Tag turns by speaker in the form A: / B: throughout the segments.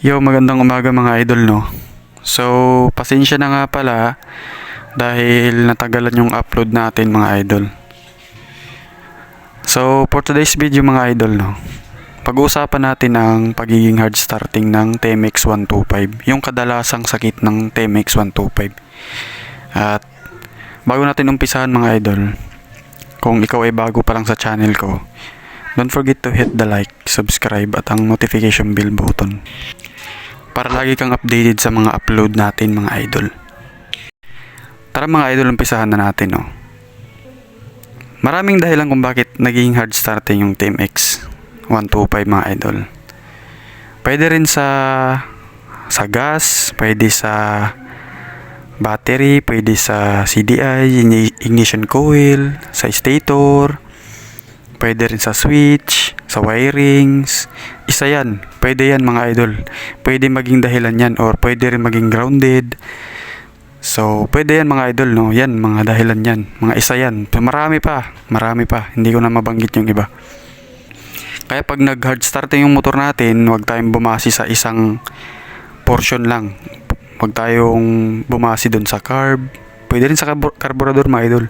A: Yo, magandang umaga mga idol, no? So, pasensya na nga pala dahil natagalan yung upload natin mga idol. So, for today's video mga idol, no? Pag-uusapan natin ang pagiging hard starting ng TMX 125, yung kadalasang sakit ng TMX 125. At bago natin umpisahan mga idol, kung ikaw ay bago pa lang sa channel ko, don't forget to hit the like, subscribe at ang notification bell button para lagi kang updated sa mga upload natin mga idol. Tara mga idol, umpisahan na natin, no. Maraming dahilan kung bakit naging hard starting yung TMX 125 mga idol. Pwede rin sa gas, pwede sa battery, pwede sa CDI, ignition coil, sa stator, pwede rin sa switch, sa wirings. Isa yan, pwede yan mga idol. Pwede maging dahilan yan, or pwede rin maging grounded. So, pwede yan mga idol, no? Yan, mga dahilan yan. Mga isa yan. Marami pa. Hindi ko na mabanggit yung iba. Kaya pag nag-hard starting yung motor natin, huwag tayong bumasi sa isang portion lang. Huwag tayong bumasi dun sa carb. Pwede rin sa carburetor mga idol.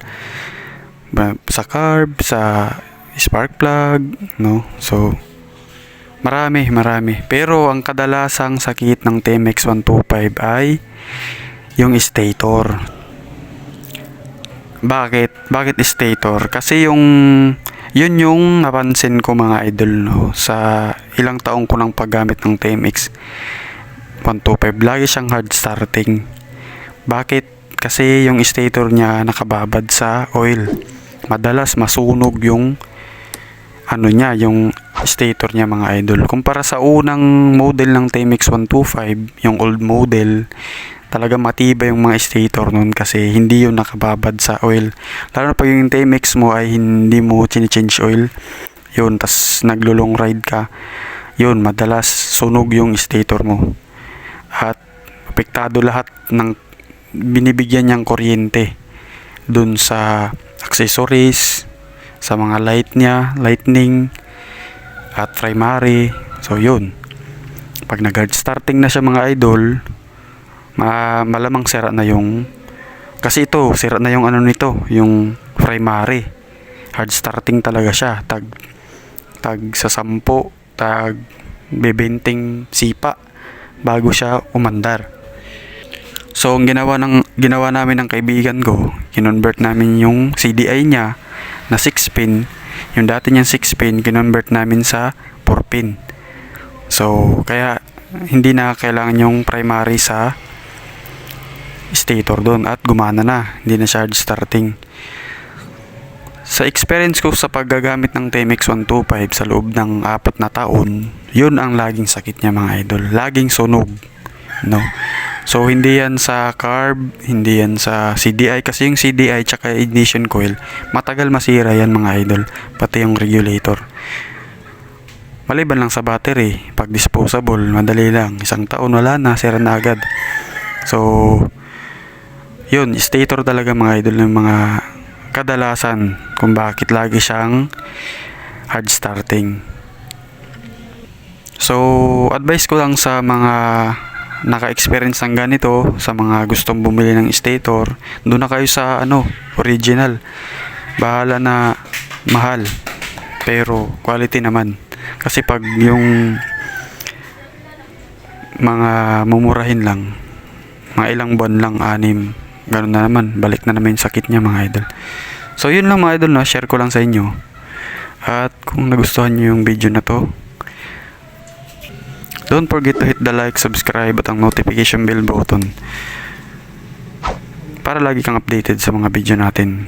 A: Sa carb, sa spark plug, no? So, marami. Pero ang kadalasang sakit ng TMX 125 ay yung stator. Bakit stator? Kasi yun yung napansin ko mga idol, no, sa ilang taong ko ng paggamit ng TMX 125. Lagi siyang hard starting. Bakit? Kasi yung stator niya nakababad sa oil. Madalas masunog yung yung stator niya mga idol. Kumpara sa unang model ng TMX 125, yung old model, talaga matibay yung mga stator nun kasi hindi yun nakababad sa oil. Lalo na pag yung TMX mo ay hindi mo change oil, yun, tas naglo-long ride ka, yun, madalas sunog yung stator mo. At apektado lahat ng binibigyan niyang kuryente dun sa accessories, sa mga light niya, lightning at primary. So yun, pag nag-hard starting na siya mga idol, malamang sira na yung, kasi ito sira na yung nito, yung primary. Hard starting talaga siya, tag sa 10, tag bebenting sipa bago siya umandar. So ang ginawa namin ng kaibigan ko, kinonvert namin yung CDI niya na 6-pin, yung dati niyang 6-pin, kinonvert namin sa 4-pin. So, kaya hindi na kailangan yung primary sa stator doon at gumana na, hindi na siya hard starting. Sa experience ko sa paggagamit ng TMX 125 sa loob ng 4 na taon, yun ang laging sakit niya mga idol. Laging sunog, no? So, hindi yan sa carb, hindi yan sa CDI. Kasi yung CDI tsaka ignition coil, matagal masira yan mga idol. Pati yung regulator. Maliban lang sa battery, pag disposable, madali lang. 1 taon, wala na, sira na agad. So, yun, stator talaga mga idol ng mga kadalasan kung bakit lagi siyang hard starting. So, advice ko lang sa mga naka-experience ng ganito, sa mga gustong bumili ng stator, doon na kayo sa original. Bahala na mahal, pero quality naman. Kasi pag yung mga mumurahin lang, mga ilang buwan lang, 6, ganun na naman, balik na naman yung sakit niya mga idol. So yun lang mga idol, share ko lang sa inyo. At kung nagustuhan nyo yung video na to, don't forget to hit the like, subscribe at ang notification bell button para lagi kang updated sa mga video natin.